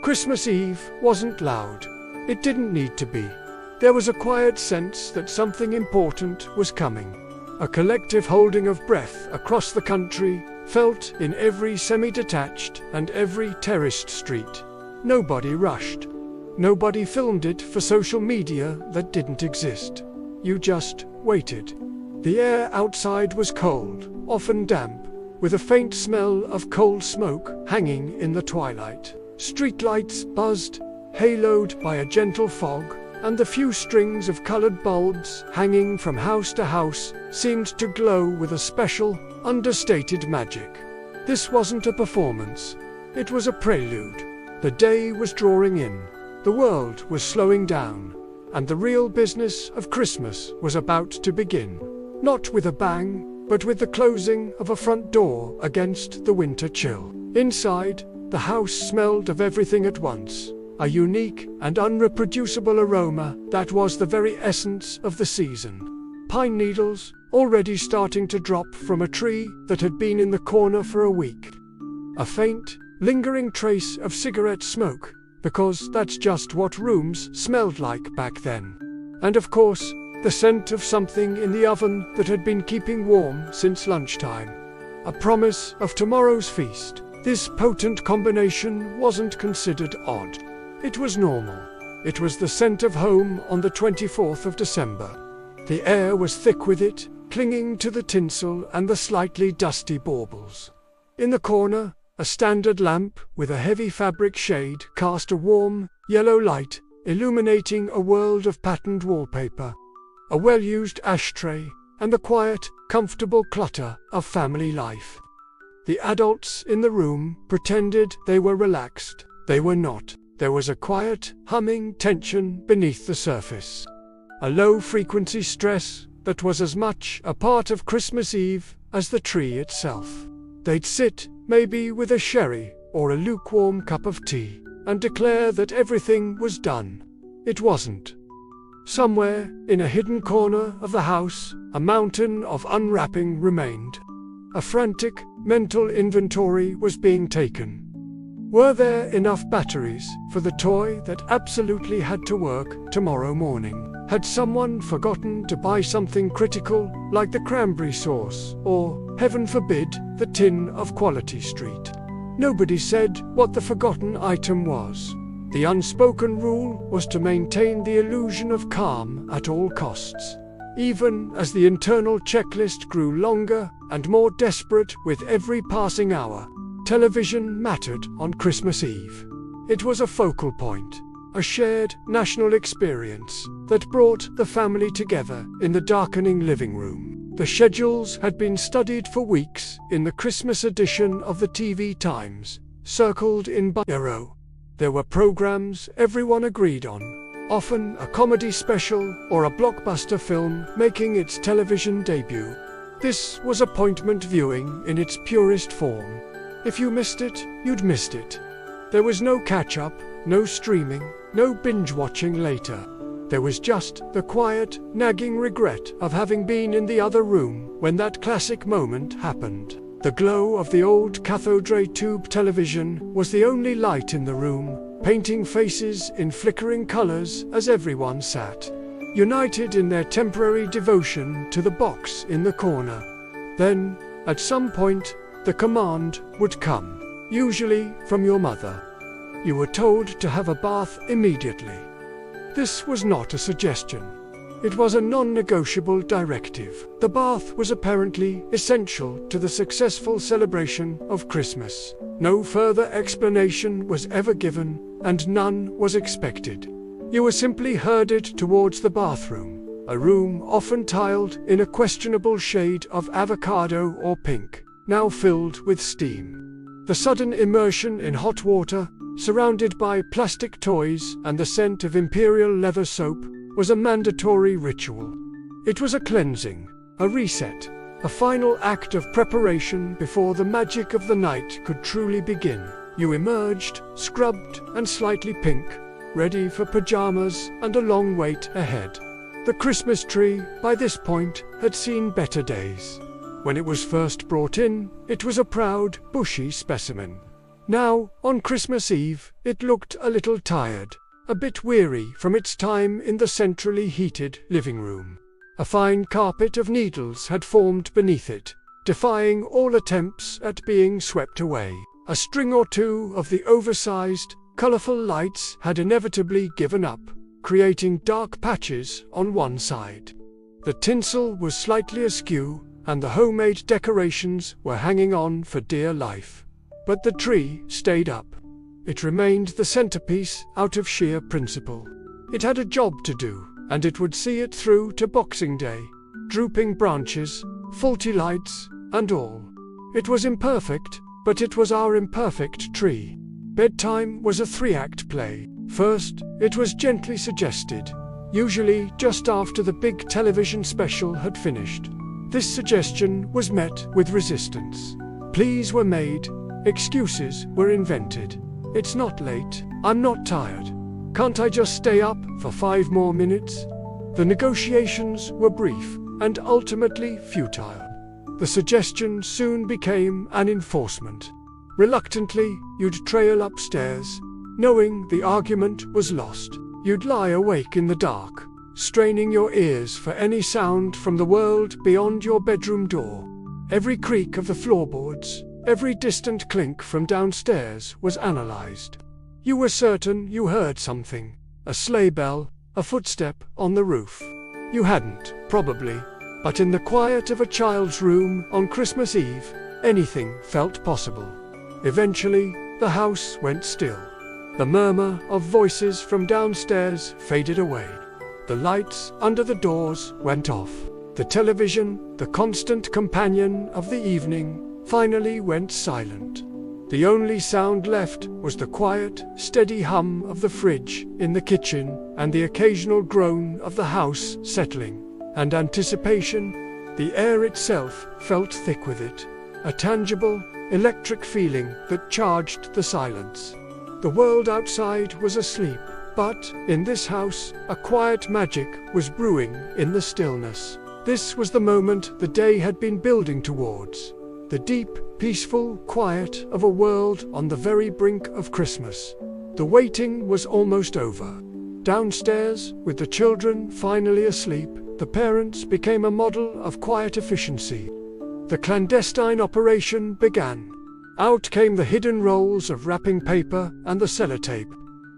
Christmas Eve wasn't loud. It didn't need to be. There was a quiet sense that something important was coming. A collective holding of breath across the country, felt in every semi-detached and every terraced street. Nobody rushed. Nobody filmed it for social media that didn't exist. You just waited. The air outside was cold, often damp, with a faint smell of coal smoke hanging in the twilight. Streetlights buzzed, haloed by a gentle fog, and the few strings of colored bulbs hanging from house to house seemed to glow with a special, understated magic. This wasn't a performance. It was a prelude. The day was drawing in. The world was slowing down, and the real business of Christmas was about to begin. Not with a bang, but with the closing of a front door against the winter chill. Inside, the house smelled of everything at once, a unique and unreproducible aroma that was the very essence of the season. Pine needles, already starting to drop from a tree that had been in the corner for a week. A faint, lingering trace of cigarette smoke, because that's just what rooms smelled like back then. And of course, the scent of something in the oven that had been keeping warm since lunchtime. A promise of tomorrow's feast. This potent combination wasn't considered odd. It was normal. It was the scent of home on the 24th of December. The air was thick with it, clinging to the tinsel and the slightly dusty baubles. In the corner, a standard lamp with a heavy fabric shade cast a warm, yellow light, illuminating a world of patterned wallpaper. A well-used ashtray, and the quiet, comfortable clutter of family life. The adults in the room pretended they were relaxed. They were not. There was a quiet, humming tension beneath the surface. A low-frequency stress that was as much a part of Christmas Eve as the tree itself. They'd sit, maybe with a sherry or a lukewarm cup of tea, and declare that everything was done. It wasn't. Somewhere, in a hidden corner of the house, a mountain of unwrapping remained. A frantic, mental inventory was being taken. Were there enough batteries for the toy that absolutely had to work tomorrow morning? Had someone forgotten to buy something critical, like the cranberry sauce, or, heaven forbid, the tin of Quality Street? Nobody said what the forgotten item was. The unspoken rule was to maintain the illusion of calm at all costs. Even as the internal checklist grew longer and more desperate with every passing hour, television mattered on Christmas Eve. It was a focal point, a shared national experience that brought the family together in the darkening living room. The schedules had been studied for weeks in the Christmas edition of the TV Times, circled in by arrow. There were programs everyone agreed on, often a comedy special or a blockbuster film making its television debut. This was appointment viewing in its purest form. If you missed it, you'd missed it. There was no catch-up, no streaming, no binge-watching later. There was just the quiet, nagging regret of having been in the other room when that classic moment happened. The glow of the old cathode ray tube television was the only light in the room, painting faces in flickering colors as everyone sat, united in their temporary devotion to the box in the corner. Then, at some point, the command would come, usually from your mother. You were told to have a bath immediately. This was not a suggestion. It was a non-negotiable directive. The bath was apparently essential to the successful celebration of Christmas. No further explanation was ever given, and none was expected. You were simply herded towards the bathroom, a room often tiled in a questionable shade of avocado or pink, now filled with steam. The sudden immersion in hot water, surrounded by plastic toys and the scent of imperial leather soap, was a mandatory ritual. It was a cleansing, a reset, a final act of preparation before the magic of the night could truly begin. You emerged, scrubbed and slightly pink, ready for pajamas and a long wait ahead. The Christmas tree, by this point, had seen better days. When it was first brought in, it was a proud, bushy specimen. Now, on Christmas Eve, it looked a little tired, a bit weary from its time in the centrally heated living room. A fine carpet of needles had formed beneath it, defying all attempts at being swept away. A string or two of the oversized, colorful lights had inevitably given up, creating dark patches on one side. The tinsel was slightly askew, and the homemade decorations were hanging on for dear life. But the tree stayed up. It remained the centerpiece out of sheer principle. It had a job to do, and it would see it through to Boxing Day. Drooping branches, faulty lights, and all. It was imperfect, but it was our imperfect tree. Bedtime was a 3-act play. First, it was gently suggested, usually just after the big television special had finished. This suggestion was met with resistance. Pleas were made, excuses were invented. It's not late, I'm not tired. Can't I just stay up for 5 more minutes? The negotiations were brief and ultimately futile. The suggestion soon became an enforcement. Reluctantly, you'd trail upstairs, knowing the argument was lost. You'd lie awake in the dark, straining your ears for any sound from the world beyond your bedroom door. Every creak of the floorboards, every distant clink from downstairs was analyzed. You were certain you heard something, a sleigh bell, a footstep on the roof. You hadn't, probably, but in the quiet of a child's room on Christmas Eve, anything felt possible. Eventually, the house went still. The murmur of voices from downstairs faded away. The lights under the doors went off. The television, the constant companion of the evening, finally went silent. The only sound left was the quiet, steady hum of the fridge in the kitchen and the occasional groan of the house settling. And anticipation, the air itself felt thick with it, a tangible, electric feeling that charged the silence. The world outside was asleep, but in this house, a quiet magic was brewing in the stillness. This was the moment the day had been building towards. The deep, peaceful quiet of a world on the very brink of Christmas. The waiting was almost over. Downstairs, with the children finally asleep, the parents became a model of quiet efficiency. The clandestine operation began. Out came the hidden rolls of wrapping paper and the sellotape.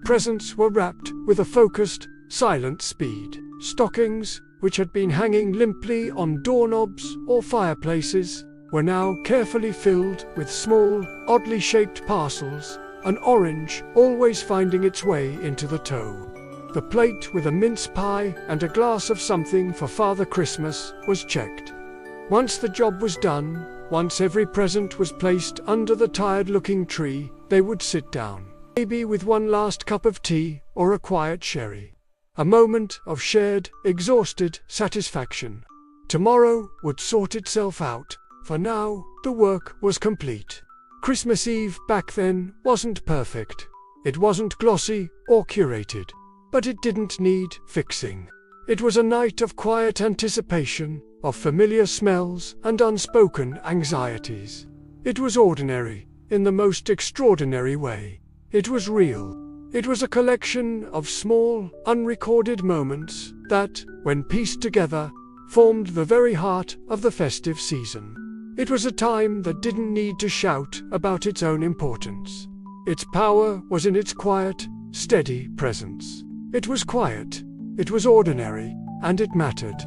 Presents were wrapped with a focused, silent speed. Stockings, which had been hanging limply on doorknobs or fireplaces, were now carefully filled with small, oddly shaped parcels, an orange always finding its way into the toe. The plate with a mince pie and a glass of something for Father Christmas was checked. Once the job was done, once every present was placed under the tired-looking tree, they would sit down, maybe with one last cup of tea or a quiet sherry. A moment of shared, exhausted satisfaction. Tomorrow would sort itself out. For now, the work was complete. Christmas Eve back then wasn't perfect. It wasn't glossy or curated. But it didn't need fixing. It was a night of quiet anticipation, of familiar smells and unspoken anxieties. It was ordinary, in the most extraordinary way. It was real. It was a collection of small, unrecorded moments that, when pieced together, formed the very heart of the festive season. It was a time that didn't need to shout about its own importance. Its power was in its quiet, steady presence. It was quiet, it was ordinary, and it mattered.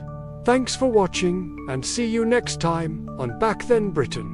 Thanks for watching, and see you next time on Back Then Britain.